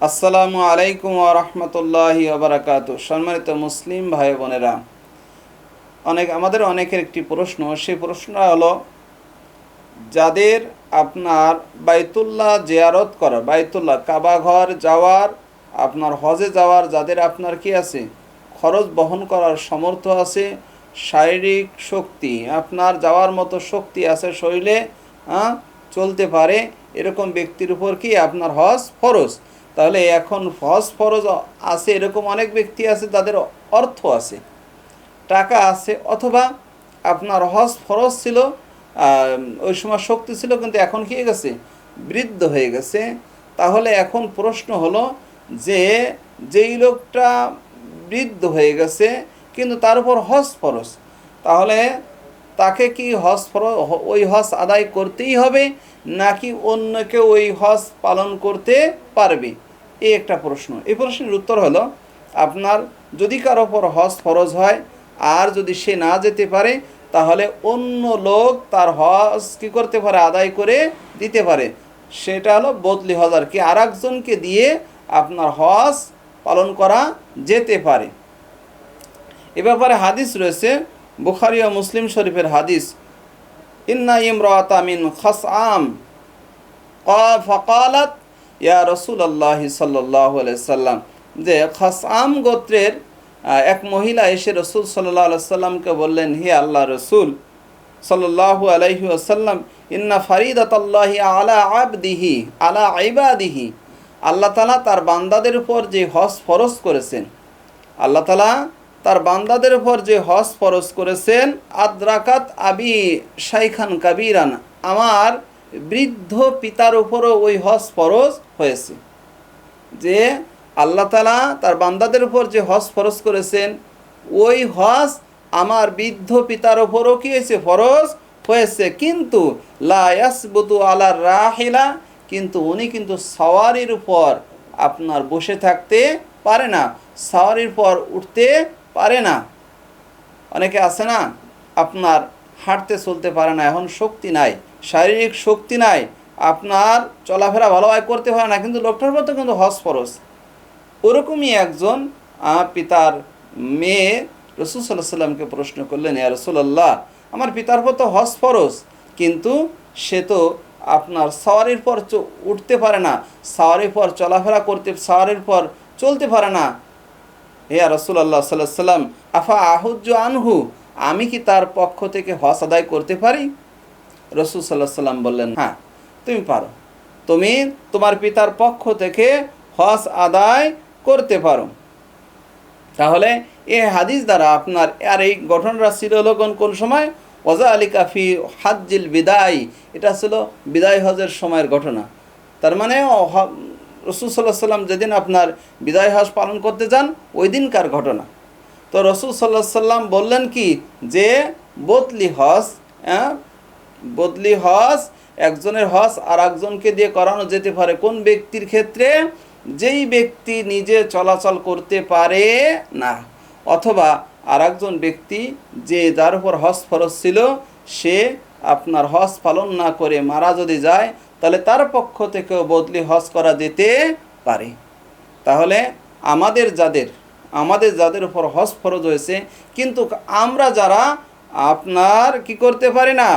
আসসালামু আলাইকুম ওয়া রাহমাতুল্লাহি ওয়া বারাকাতুহু। সম্মানিত মুসলিম ভাই বোনেরা, আমাদের অনেকের একটি প্রশ্ন, সেই প্রশ্নটা হলো যাদের আপনার বাইতুল্লাহ জিয়ারত করা, বাইতুল্লাহ কাবা ঘর যাওয়ার, আপনার হজে যাওয়ার যাদের আপনার কি আছে, খরচ বহন করার সমর্থ আছে, শারীরিক শক্তি আপনার যাওয়ার মতো শক্তি আছে, শরীরে চলতে পারে, এরকম ব্যক্তির উপর কি আপনার হজ ফরজ। তাহলে এখন হজ ফরজ আছে এরকম অনেক ব্যক্তি আছে যাদের অর্থ আছে, টাকা আছে, অথবা আপনার হজ ফরজ ছিল, ওই সময় শক্তি ছিল, কিন্তু এখন কি হয়ে গেছে, বৃদ্ধ হয়ে গেছে। তাহলে এখন প্রশ্ন হলো যে যেই লোকটা বৃদ্ধ হয়ে গেছে কিন্তু তার উপর হজ ফরজ, তাহলে তাকে কি হজ ফরজ, ওই হজ আদায় করতেই হবে নাকি অন্য কেউ ওই হজ পালন করতে পারবে, এই একটা প্রশ্ন। এই প্রশ্নের উত্তর হলো আপনার যদি কারো ওপর হজ ফরজ হয় আর যদি সে না যেতে পারে, তাহলে অন্য লোক তার হজ কী করতে পারে, আদায় করে দিতে পারে। সেটা হলো বদলি হজ, আর কি আর একজনকে দিয়ে আপনার হজ পালন করা যেতে পারে। এ ব্যাপারে হাদিস রয়েছে, বুখারী ও মুসলিম শরীফের হাদিস, ইন্না ইমরাতা মিন খাসআম ফাকালাত ইয়া রাসূলুল্লাহ সাল্লাল্লাহু আলাইহি সাল্লাম, যে খাসআম গোত্রের এক মহিলা এসে রসুল সাল্লাল্লাহু আলাইহি সাল্লামকে বললেন, হে আল্লাহ রসুল সাল্লাল্লাহু আলাইহি ওয়াসাল্লাম, ইন্না ফারিদাতাল্লাহি আলা আবদিহি আলা ইবাদিহি, আল্লাহ তাআলা তার বান্দাদের উপর যে হজ ফরজ করেছেন, আল্লাহ তাআলা তার বান্দাদের উপর যে হজ ফরজ করেছেন, আদ্রাকাত আবি শাইখান কাবীরান, আমার বৃদ্ধ পিতার উপরও ওই হজ ফরজ হয়েছে। যে আল্লাহ তাআলা তার বান্দাদের উপর যে হজ ফরজ করেছেন, ওই হজ আমার বৃদ্ধ পিতার উপরও কি হয়েছে, ফরজ হয়েছে। কিন্তু লা ইয়াসবুতু আলা রাহিলা, কিন্তু উনি কিন্তু সওয়ারির উপর আপনার বসে থাকতে পারে না, সওয়ারির পর উঠতে পারে না। অনেকে আছে না, আপনার হাঁটতে চলতে পারে না, এখন শক্তি নাই, শারীরিক শক্তি নাই, আপনার চলাফেরা ভালোভাবে করতে পারে না, কিন্তু লোকটার মতো কিন্তু হজ ফরজ। ওরকমই একজন পিতার মেয়ে রাসূল সাল্লাল্লাহু আলাইহি সাল্লামকে প্রশ্ন করলেন, ইয়া রাসূলুল্লাহ, আমার পিতার উপর তো হজ ফরজ, কিন্তু সে তো আপনার সওয়ারির পর উঠতে পারে না, সওয়ারির পর চলাফেরা করতে, সওয়ারির পর চলতে পারে না। হে রাসূলুল্লাহ সাল্লাল্লাহু আলাইহি সাল্লাম, আফা আহুজ্জু আনহু, আমি কি তার পক্ষ থেকে হজ আদায় করতে পারি? রাসূল সাল্লাল্লাহু আলাইহি সাল্লাম বললেন, হ্যাঁ তুমি পারো, তুমি তোমার পিতার পক্ষ থেকে হজ আদায় করতে পারো। তাহলে এই হাদিস দ্বারা আপনার আর এই ঘটনাটা ছিল হলো কোন সময়, ওয়াজা আলী কাফি হাজ্জিল বিদায়, এটা ছিল বিদায় হজের সময়ের ঘটনা। তার মানে রাসূল সাল্লাল্লাহু আলাইহি সাল্লাম যেদিন আপনার বিদায় হজ পালন করতে যান, ওই দিনকার ঘটনা। তো রাসূল সাল্লাল্লাহু আলাইহি সাল্লাম বললেন কি, যে বদলি হজ একজনের হজ আর একজনকে দিয়ে করানো যেতে পারে। কোন ব্যক্তির ক্ষেত্রে? যেই ব্যক্তি নিজে চলাচল করতে পারে না, অথবা আর একজন ব্যক্তি যে যার উপর হজ ফরজ ছিল, সে আপনার হজ পালন না করে মারা যদি যায়, তাহলে তার পক্ষ থেকেও বদলি হজ করা যেতে পারে। তাহলে আমাদের যাদের উপর হজ ফরজ হয়েছে, কিন্তু আমরা যারা আপনার কি করতে পারি না,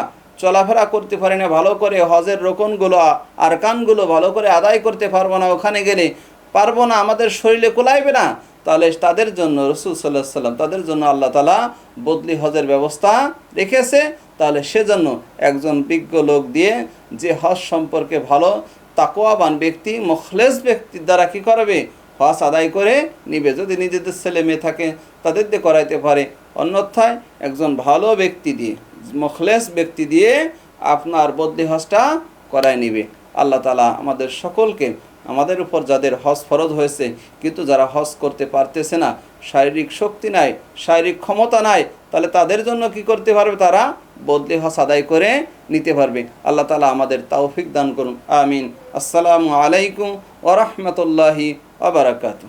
চলাফেরা করতে পারি না ভালো করে, হজের রোকনগুলো আরকানগুলো ভালো করে আদায় করতে পারবো না, ওখানে গেলে পারবো না, আমাদের শরীরে কুলাইবে না, তাহলে তাদের জন্য রাসূল সাল্লাল্লাহু আলাইহি সাল্লাম, তাদের জন্য আল্লাহ তাআলা বদলি হজের ব্যবস্থা রেখেছে। তাহলে সেজন্য একজন বিজ্ঞ লোক দিয়ে, যে হজ সম্পর্কে ভালো তাকওয়াবান ব্যক্তি, মুখলেস ব্যক্তির দ্বারা কী করবে, হজ আদায় করে নিবে। যদি নিজেদের ছেলে মেয়ে থাকে তাদের দিয়ে করাইতে পারে, অন্যথায় একজন ভালো ব্যক্তি দিয়ে, মুখলেস ব্যক্তি দিয়ে আপনার বদলি হজটা করায় নিবে। আল্লাহ তাআলা আমাদের সকলকে, আমাদের উপর যাদের হজ ফরজ হয়েছে কিন্তু যারা হজ করতে পারতেছে না, শারীরিক শক্তি নাই, শারীরিক ক্ষমতা নাই, তাহলে তাদের জন্য কি করতে পারবে, তারা বদলি হজ আদায় করে নিতে পারবে। আল্লাহ তাআলা আমাদের তৌফিক দান করুন, আমিন। আসসালামু আলাইকুম ওয়া রাহমাতুল্লাহি ওয়া বারাকাতুহু।